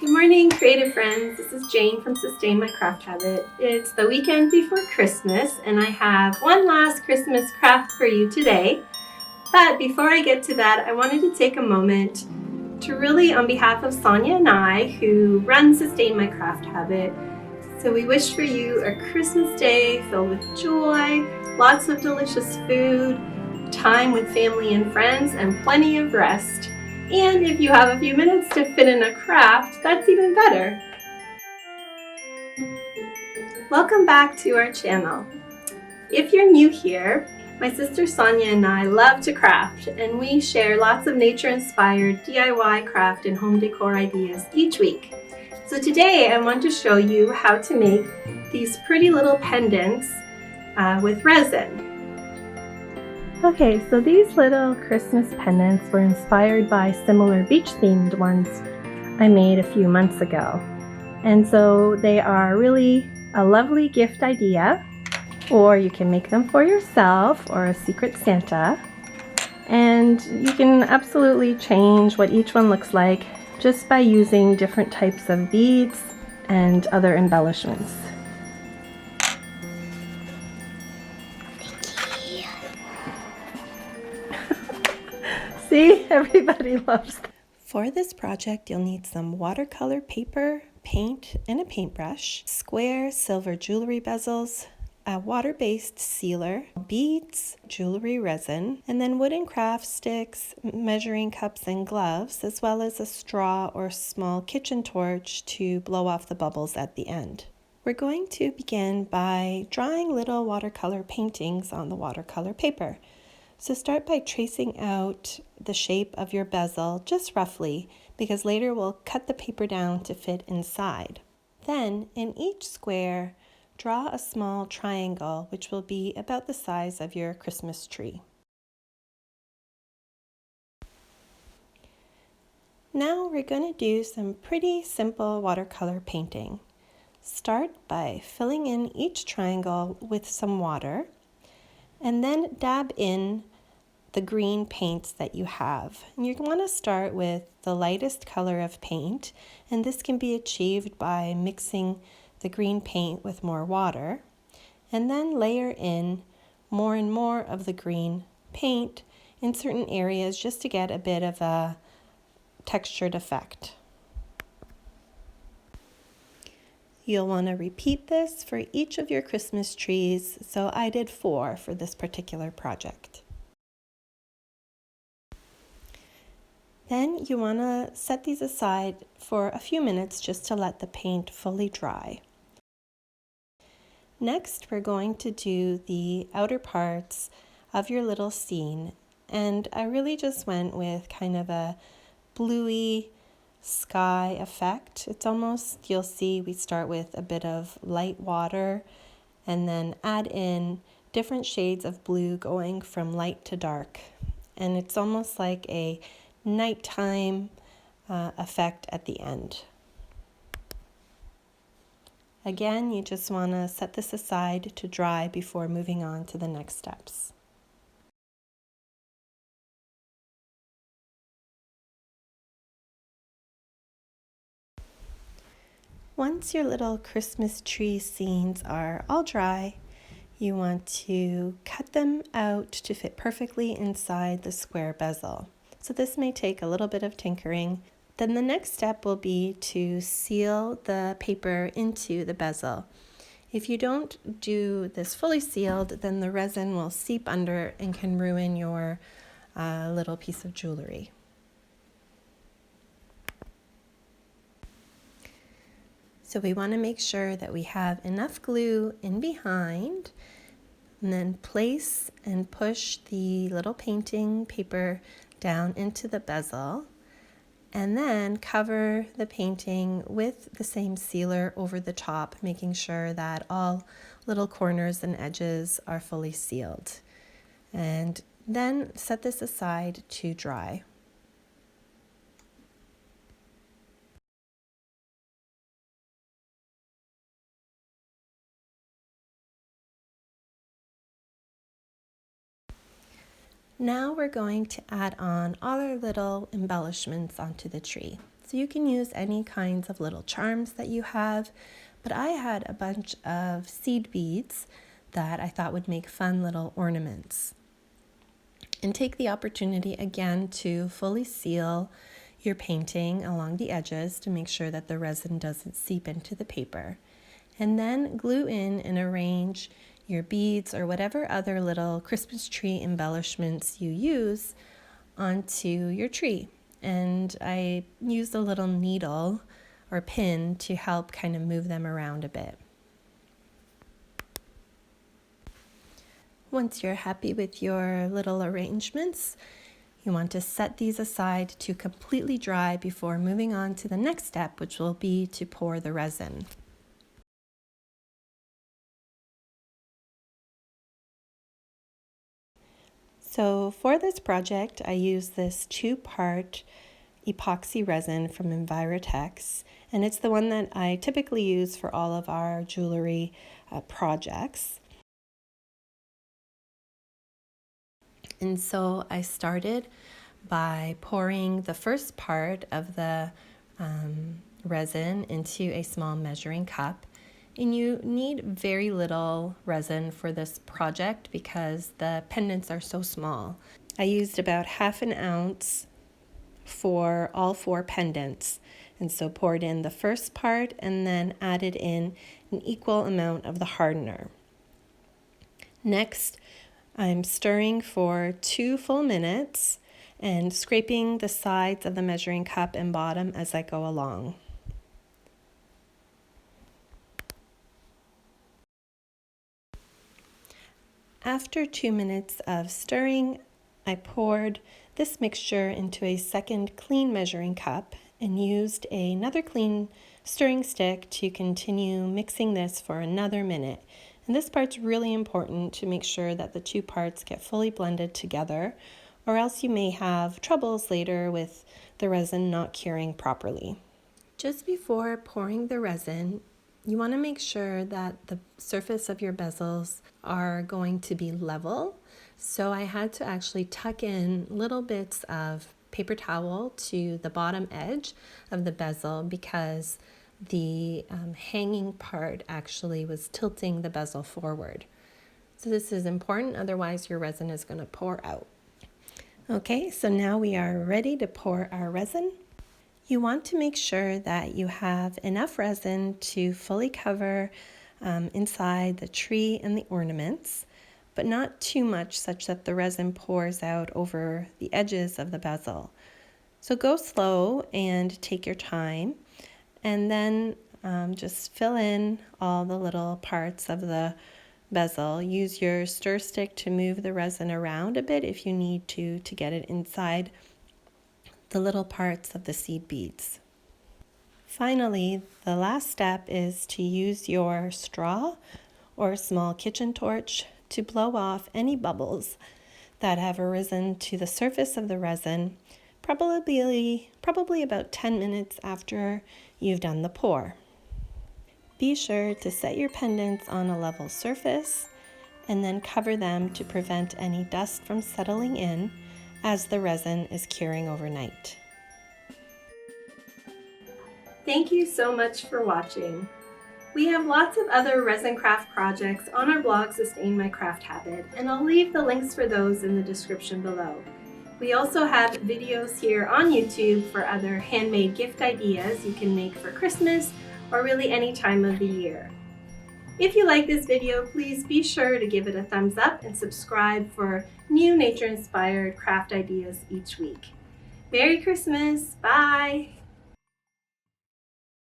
Good morning, creative friends. This is Jane from Sustain My Craft Habit. It's the weekend before Christmas, and I have one last Christmas craft for you today. But before I get to that, I wanted to take a moment to really, on behalf of Sonia and I, who run Sustain My Craft Habit, so we wish for you a Christmas day filled with joy, lots of delicious food, time with family and friends, and plenty of rest. And if you have a few minutes to fit in a craft, that's even better. Welcome back to our channel. If you're new here, my sister Sonia and I love to craft, and we share lots of nature-inspired DIY craft and home decor ideas each week. So today I want to show you how to make these pretty little pendants with resin. Okay, so these little Christmas pendants were inspired by similar beach-themed ones I made a few months ago. And so they are really a lovely gift idea, or you can make them for yourself or a secret Santa. And you can absolutely change what each one looks like just by using different types of beads and other embellishments. See, everybody loves them. For this project, you'll need some watercolor paper, paint, and a paintbrush, square silver jewelry bezels, a water-based sealer, beads, jewelry resin, and then wooden craft sticks, measuring cups, and gloves, as well as a straw or small kitchen torch to blow off the bubbles at the end. We're going to begin by drawing little watercolor paintings on the watercolor paper. So start by tracing out the shape of your bezel just roughly, because later we'll cut the paper down to fit inside. Then in each square, draw a small triangle, which will be about the size of your Christmas tree. Now we're going to do some pretty simple watercolor painting. Start by filling in each triangle with some water, and then dab in the green paints that you have. And you want to start with the lightest color of paint, and this can be achieved by mixing the green paint with more water, and then layer in more and more of the green paint in certain areas just to get a bit of a textured effect. You'll want to repeat this for each of your Christmas trees, so I did 4 for this particular project. Then you want to set these aside for a few minutes just to let the paint fully dry. Next, we're going to do the outer parts of your little scene, and I really just went with kind of a bluey sky effect. It's almost, you'll see we start with a bit of light water and then add in different shades of blue going from light to dark, and it's almost like a nighttime effect at the end. Again, you just want to set this aside to dry before moving on to the next steps. Once your little Christmas tree scenes are all dry, you want to cut them out to fit perfectly inside the square bezel. So this may take a little bit of tinkering. Then the next step will be to seal the paper into the bezel. If you don't do this fully sealed, then the resin will seep under and can ruin your little piece of jewelry. So we want to make sure that we have enough glue in behind, and then place and push the little painting paper down into the bezel, and then cover the painting with the same sealer over the top, making sure that all little corners and edges are fully sealed. And then set this aside to dry. Now we're going to add on all our little embellishments onto the tree. So you can use any kinds of little charms that you have, but I had a bunch of seed beads that I thought would make fun little ornaments. And take the opportunity again to fully seal your painting along the edges to make sure that the resin doesn't seep into the paper. And then glue in and arrange your beads or whatever other little Christmas tree embellishments you use onto your tree. And I used a little needle or pin to help kind of move them around a bit. Once you're happy with your little arrangements, you want to set these aside to completely dry before moving on to the next step, which will be to pour the resin. So for this project, I used this 2-part epoxy resin from Envirotex, and it's the one that I typically use for all of our jewelry projects. And so I started by pouring the first part of the resin into a small measuring cup. And you need very little resin for this project because the pendants are so small. I used about 1/2 ounce for all 4 pendants, and so poured in the first part and then added in an equal amount of the hardener. Next, I'm stirring for 2 full minutes and scraping the sides of the measuring cup and bottom as I go along. After 2 minutes of stirring, I poured this mixture into a second clean measuring cup and used another clean stirring stick to continue mixing this for another minute. And this part's really important to make sure that the 2 parts get fully blended together, or else you may have troubles later with the resin not curing properly. Just before pouring the resin, you want to make sure that the surface of your bezels are going to be level. So I had to actually tuck in little bits of paper towel to the bottom edge of the bezel because the hanging part actually was tilting the bezel forward. So this is important, otherwise your resin is going to pour out. Okay, so now we are ready to pour our resin. You want to make sure that you have enough resin to fully cover inside the tree and the ornaments, but not too much such that the resin pours out over the edges of the bezel. So go slow and take your time, and then just fill in all the little parts of the bezel. Use your stir stick to move the resin around a bit if you need to get it inside the little parts of the seed beads. Finally, the last step is to use your straw or small kitchen torch to blow off any bubbles that have arisen to the surface of the resin, probably about 10 minutes after you've done the pour. Be sure to set your pendants on a level surface and then cover them to prevent any dust from settling in as the resin is curing overnight. Thank you so much for watching. We have lots of other resin craft projects on our blog Sustain My Craft Habit, and I'll leave the links for those in the description below. We also have videos here on YouTube for other handmade gift ideas you can make for Christmas or really any time of the year. If you like this video, please be sure to give it a thumbs up and subscribe for new nature-inspired craft ideas each week. Merry Christmas! Bye!